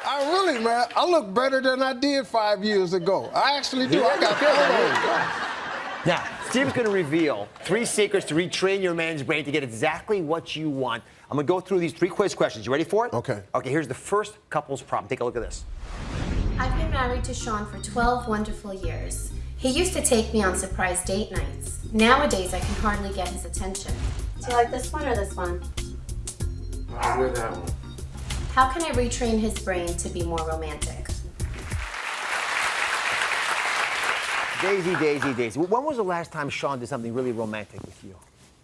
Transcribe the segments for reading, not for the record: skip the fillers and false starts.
I really, man, I look better than I did 5 years ago. I actually do. I got photos. Now, Steve's going to reveal 3 secrets to retrain your man's brain to get exactly what you want. I'm going to go through these 3 quiz questions. You ready for it? Okay. Okay, here's the first couple's problem. Take a look at this. I've been married to Sean for 12 wonderful years. He used to take me on surprise date nights. Nowadays, I can hardly get his attention. Do you like this one or this one? I'll wear that one. How can I retrain his brain to be more romantic? Daisy, Daisy, Daisy. When was the last time Sean did something really romantic with you?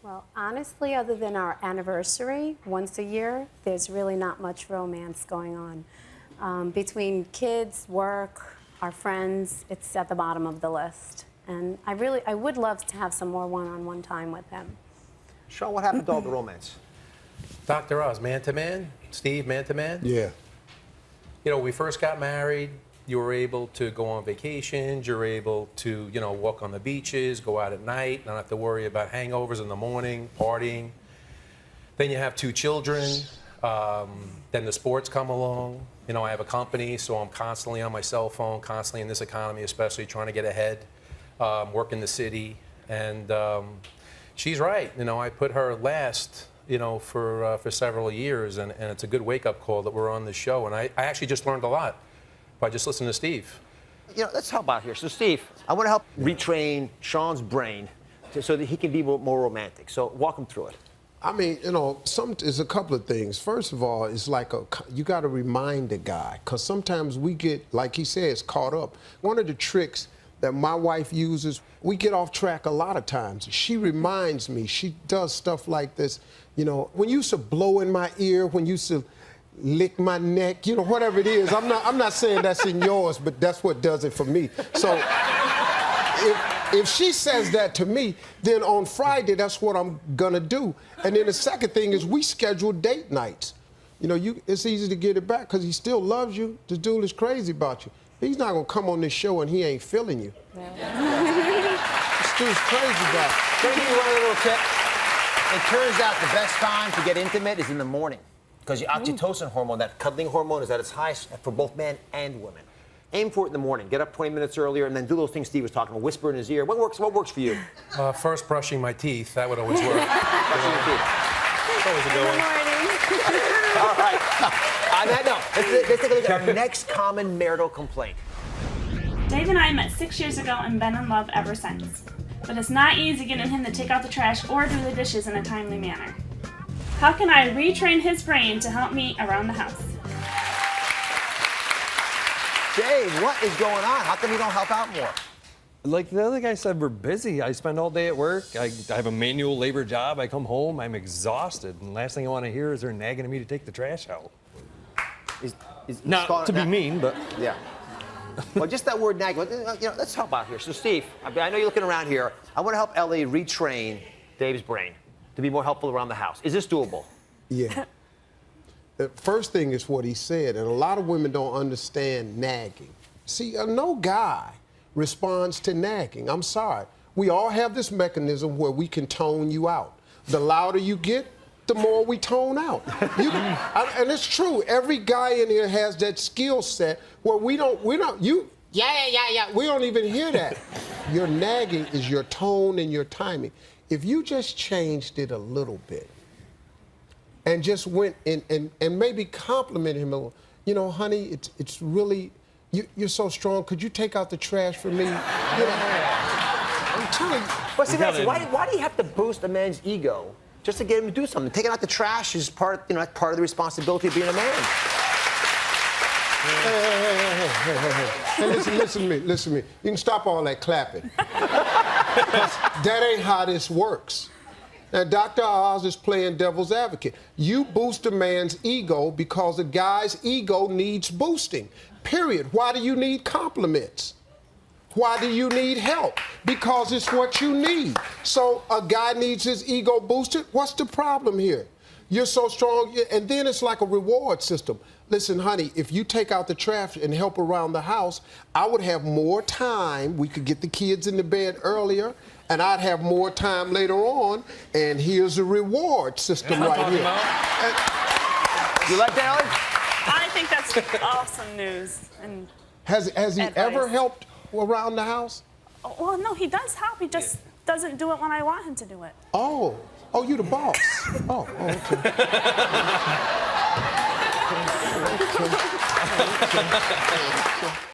Well, honestly, other than our anniversary once a year, there's really not much romance going on. Between kids, work, our friends, it's at the bottom of the list. And I would love to have some more one-on-one time with him. Sean, what happened to all the romance? Dr. Oz, man to man? Steve, man to man? Yeah. You know, we first got married. You were able to go on vacations. You're able to, you know, walk on the beaches, go out at night, not have to worry about hangovers in the morning, partying. Then you have 2 children. Then the sports come along. You know, I have a company, so I'm constantly on my cell phone, constantly in this economy, especially trying to get ahead, work in the city. And she's right. You know, I put her last, you know, for several years, and it's a good wake-up call that we're on this show. And I actually just learned a lot by just listening to Steve. You know, let's help out here. So, Steve, I want to help retrain Sean's brain so that he can be more romantic. So, walk him through it. I mean, you know, there's a couple of things. First of all, it's like you got to remind the guy, because sometimes we get, like he says, caught up. One of the tricks that my wife uses, we get off track a lot of times. She reminds me, she does stuff like this. You know, when you used to blow in my ear, when you used to lick my neck, you know, whatever it is. I'm not saying that's in yours, but that's what does it for me. So if she says that to me, then on Friday, that's what I'm gonna do. And then the second thing is we schedule date nights. You know, it's easy to get it back because he still loves you. This dude is crazy about you. He's not gonna come on this show and he ain't feeling you. This dude's crazy about you. Can I give you one little tip? It turns out the best time to get intimate is in the morning, because your oxytocin hormone, that cuddling hormone, is at its highest for both men and women. Aim for it in the morning. Get up 20 minutes earlier, and then do those things Steve was talking about. Whisper in his ear. What works for you? First, brushing my teeth. That would always work. Brushing your teeth. That's always a good one. All right. On that note, let's take a look at our next common marital complaint. Dave and I met 6 years ago and been in love ever since. But it's not easy getting him to take out the trash or do the dishes in a timely manner. How can I retrain his brain to help me around the house? Dave, what is going on? How come you don't help out more? Like the other guy said, we're busy. I spend all day at work. I have a manual labor job. I come home, I'm exhausted. And the last thing I want to hear is her nagging at me to take the trash out. Not to be mean, but... Yeah. Well, just that word nag. You know, let's help out here. So, Steve, I know you're looking around here. I want to help Ellie retrain Dave's brain to be more helpful around the house. Is this doable? Yeah. The first thing is what he said, and a lot of women don't understand nagging. See, no guy responds to nagging. I'm sorry. We all have this mechanism where we can tone you out. The louder you get, the more we tone out. And it's true. Every guy in here has that skill set where we don't, we don't even hear that. Your nagging is your tone and your timing. If you just changed it a little bit and just went and maybe compliment him a little, you know, honey, it's really, you're so strong. Could you take out the trash for me? You know, I'm telling you. But see, why do you have to boost a man's ego just to get him to do something? Taking out the trash is part of the responsibility of being a man. Hey, listen to me. You can stop all that clapping. That ain't how this works. Now, Dr. Oz is playing devil's advocate. You boost a man's ego because a guy's ego needs boosting, period. Why do you need compliments? Why do you need help? Because it's what you need. So a guy needs his ego boosted. What's the problem here? You're so strong, and then it's like a reward system. Listen, honey, if you take out the trash and help around the house, I would have more time. We could get the kids into bed earlier, and I'd have more time later on, and here's a reward system right here. You like that, Ellie? I think that's awesome news. And Has he ever Advice. helped around the house? well, no, he does help. He just doesn't do it when I want him to do it. Oh, you the boss. Okay.